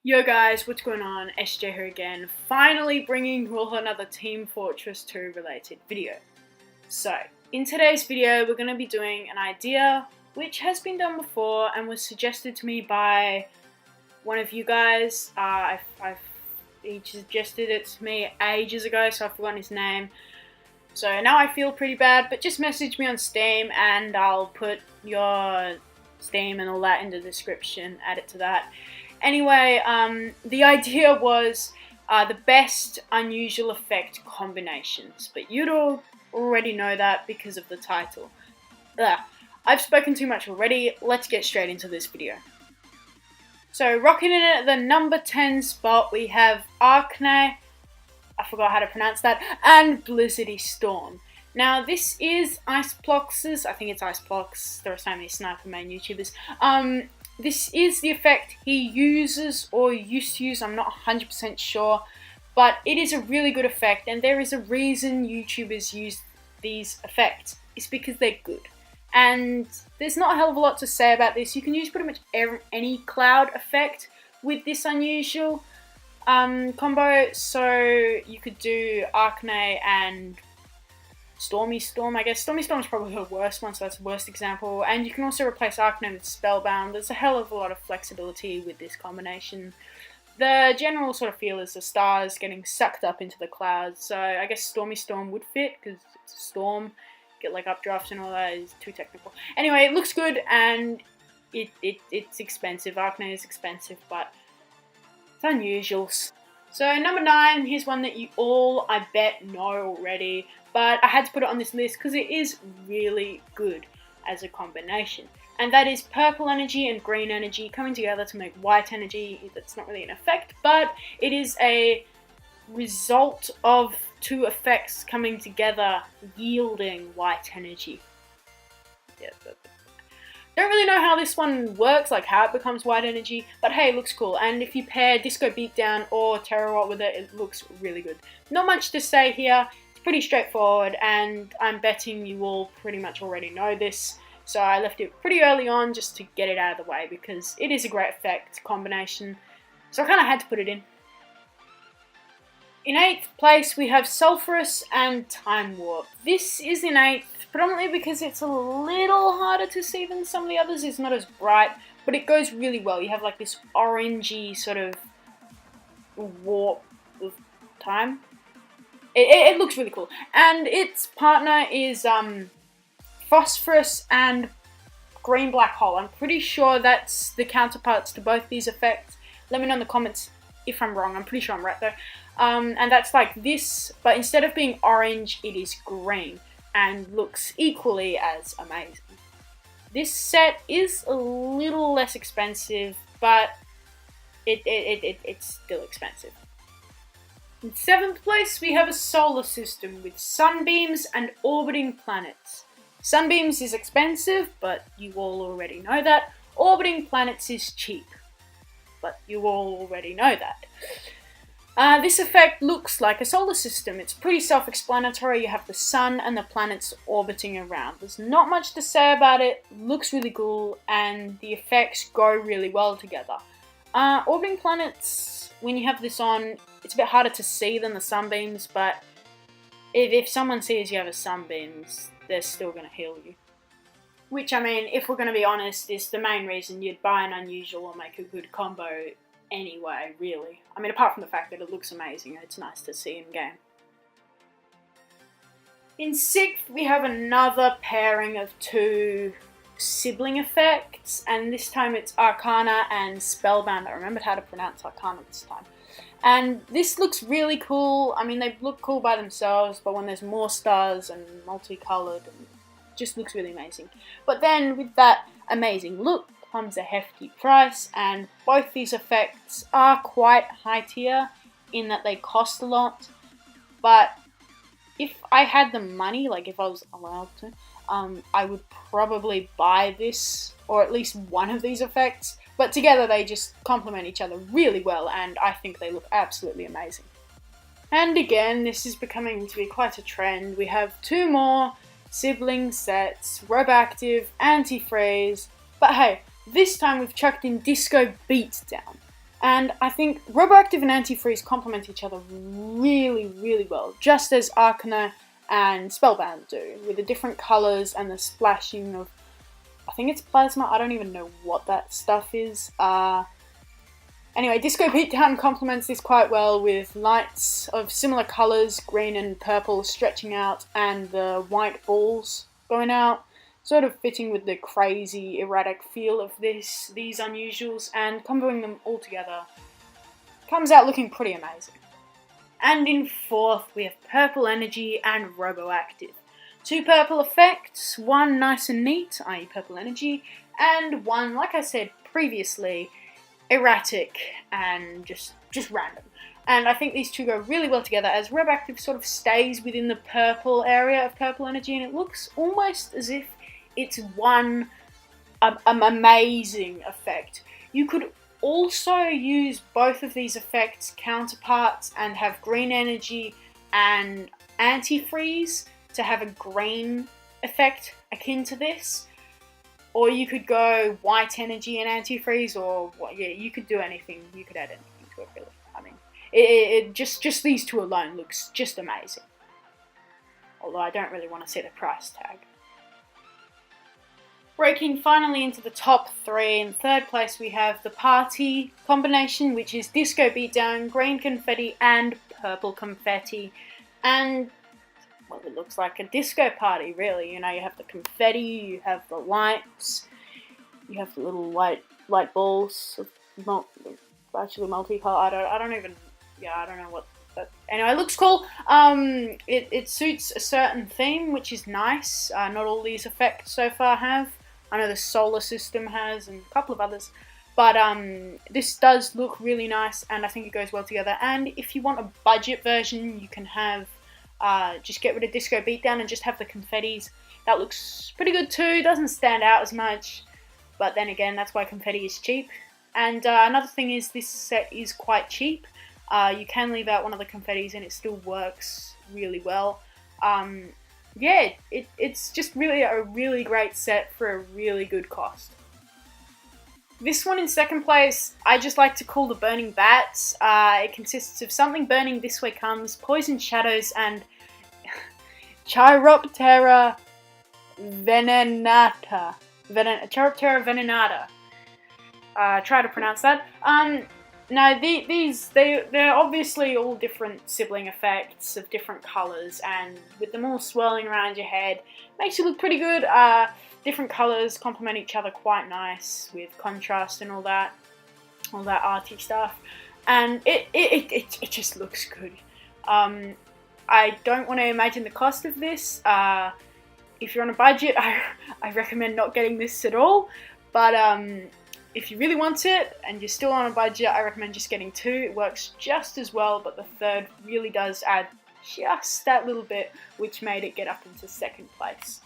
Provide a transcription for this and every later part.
Yo guys, what's going on? SJ here again, finally bringing you all another Team Fortress 2 related video. So, in today's video we're going to be doing an idea which has been done before and was suggested to me by one of you guys. He suggested it to me ages ago, so I've forgotten his name. So now I feel pretty bad, but just message me on Steam and I'll put your Steam and all that in the description, add it to that. Anyway, the idea was the best unusual effect combinations, but you'd all already know that because of the title. I've spoken too much already, let's get straight into this video. So, rocking in at the number 10 spot, we have Arcana, I forgot how to pronounce that, and Blizzardy Storm. Now, this is Iceplox's, I think it's Iceplox, there are so many sniper main YouTubers. This is the effect he uses or used to use, I'm not 100% sure, but it is a really good effect, and there is a reason YouTubers use these effects. It's because they're good. And there's not a hell of a lot to say about this. You can use pretty much any cloud effect with this unusual combo, so you could do Arcana and Stormy Storm, I guess. Stormy Storm is probably the worst one, so that's the worst example. And you can also replace Arcana with Spellbound. There's a hell of a lot of flexibility with this combination. The general sort of feel is the stars getting sucked up into the clouds, so I guess Stormy Storm would fit, because it's a storm. Get like updrafts and all that is too technical. Anyway, it looks good, and it's expensive. Arcana is expensive, but it's unusual. So number 9, here's one that you all, I bet, know already, but I had to put it on this list because it is really good as a combination. And that is purple energy and green energy coming together to make white energy. That's not really an effect, but it is a result of two effects coming together yielding white energy. Yeah, don't really know how this one works, like how it becomes white energy, but hey, it looks cool. And if you pair Disco Beatdown or Terror with it, it looks really good. Not much to say here. It's pretty straightforward, and I'm betting you all pretty much already know this. So I left it pretty early on just to get it out of the way because it is a great effect combination. So I kind of had to put it in. In 8th place, we have Sulphorous and Time Warp. This is in 8th, predominantly because it's a little harder to see than some of the others. It's not as bright, but it goes really well. You have like this orangey sort of warp of time. It looks really cool. And its partner is Phosphorus and Green Black Hole. I'm pretty sure that's the counterparts to both these effects. Let me know in the comments if I'm wrong. I'm pretty sure I'm right though. And that's like this, but instead of being orange, it is green and looks equally as amazing. This set is a little less expensive, but it's still expensive. In 7th place, we have a solar system with Sunbeams and orbiting planets. Sunbeams is expensive, but you all already know that. Orbiting planets is cheap, but you all already know that. This effect looks like a solar system. It's pretty self-explanatory. You have the sun and the planets orbiting around. There's not much to say about it. Looks really cool, and the effects go really well together. Orbiting planets, when you have this on, it's a bit harder to see than the sunbeams, but if someone sees you have a sunbeams, they're still going to heal you. Which, I mean, if we're going to be honest, is the main reason you'd buy an unusual or make a good combo anyway, really. I mean, apart from the fact that it looks amazing, it's nice to see in game. In 6th, we have another pairing of two sibling effects, and this time it's Arcana and Spellbound. I remembered how to pronounce Arcana this time. And this looks really cool. I mean, they look cool by themselves, but when there's more stars and multicolored, and it just looks really amazing. But then, with that amazing look comes a hefty price, and both these effects are quite high tier in that they cost a lot. But if I had the money, like if I was allowed to, I would probably buy this, or at least one of these effects. But together they just complement each other really well, and I think they look absolutely amazing. And again, this is becoming to be quite a trend. We have two more sibling sets, Roboactive, Anti-Freeze, but hey, this time we've chucked in Disco Beatdown. And I think Roboactive and Antifreeze complement each other really, really well, just as Arcana and Spellbound do, with the different colours and the splashing of, I think it's plasma, I don't even know what that stuff is. Anyway, Disco Beatdown complements this quite well with lights of similar colours, green and purple, stretching out, and the white balls going out, sort of fitting with the crazy, erratic feel of these unusuals, and comboing them all together comes out looking pretty amazing. And in fourth, we have Purple Energy and Roboactive. 2 purple effects, one nice and neat, i.e. Purple Energy, and one, like I said previously, erratic and just random. And I think these two go really well together, as Roboactive sort of stays within the purple area of Purple Energy, and it looks almost as if it's one amazing effect. You could also use both of these effects counterparts and have Green Energy and Antifreeze to have a green effect akin to this. Or you could go White Energy and Antifreeze, or yeah, you could do anything. You could add anything to it, really. I mean, it just these two alone looks just amazing. Although I don't really want to see the price tag. Breaking finally into the top 3, in third place we have the Party combination, which is Disco Beatdown, Green Confetti and Purple Confetti. And, well, it looks like a disco party, really. You know, you have the confetti, you have the lights, you have the little light balls, actually multicolored. I don't know what. But anyway, it looks cool. It suits a certain theme, which is nice. Not all these effects so far have. I know the solar system has, and a couple of others. But this does look really nice, and I think it goes well together. And if you want a budget version, you can have just get rid of Disco Beatdown and just have the confettis. That looks pretty good too. Doesn't stand out as much, but then again, that's why confetti is cheap. And another thing is this set is quite cheap. You can leave out one of the confettis and it still works really well. Yeah, it's just really a really great set for a really good cost. This one in second place, I just like to call the Burning Bats. It consists of Something Burning This Way Comes, Poison Shadows, and Chiroptera Venenata. Chiroptera Venenata. Try to pronounce that. No, they're obviously all different sibling effects of different colours, and with them all swirling around your head, makes you look pretty good. Different colours complement each other quite nice with contrast and all that arty stuff, and it just looks good. I don't want to imagine the cost of this. If you're on a budget, I recommend not getting this at all, but if you really want it and you're still on a budget, I recommend just getting 2. It works just as well, but the third really does add just that little bit, which made it get up into second place.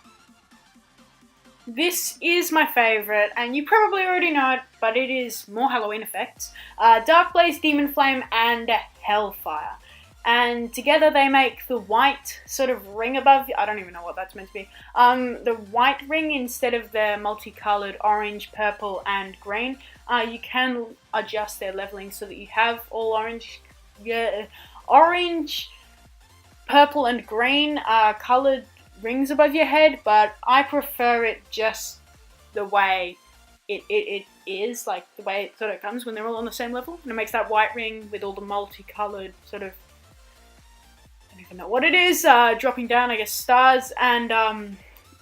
This is my favourite, and you probably already know it, but it is more Halloween effects. Darkblaze, Demonflame, and Hellfire. And together they make the white sort of ring above, I don't even know what that's meant to be, the white ring instead of the multicoloured orange, purple and green. You can adjust their levelling so that you have all orange, purple and green coloured rings above your head, but I prefer it just the way it is, like the way it sort of comes when they're all on the same level. And it makes that white ring with all the multicoloured sort of, I don't even know what it is, dropping down, I guess, stars, and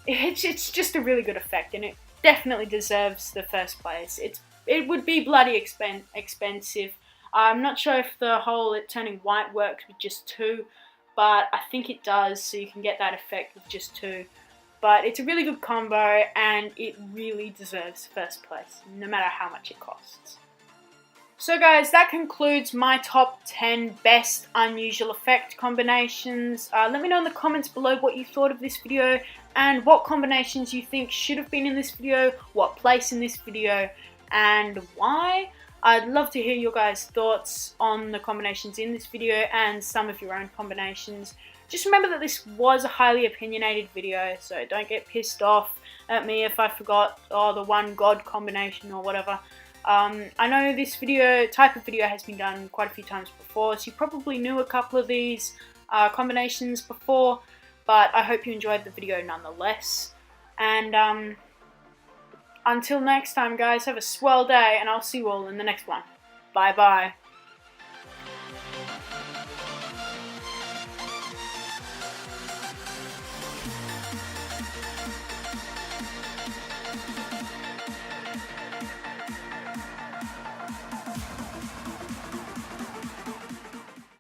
it's just a really good effect, and it definitely deserves the first place. It would be bloody expensive. I'm not sure if the whole it turning white works with just 2, but I think it does, so you can get that effect with just 2. But it's a really good combo, and it really deserves first place, no matter how much it costs. So guys, that concludes my top 10 best unusual effect combinations. Let me know in the comments below what you thought of this video and what combinations you think should have been in this video, what place in this video, and why. I'd love to hear your guys' thoughts on the combinations in this video and some of your own combinations. Just remember that this was a highly opinionated video, so don't get pissed off at me if I forgot the one god combination or whatever. I know this type of video has been done quite a few times before, so you probably knew a couple of these combinations before, but I hope you enjoyed the video nonetheless. And until next time, guys, have a swell day, and I'll see you all in the next one. Bye bye.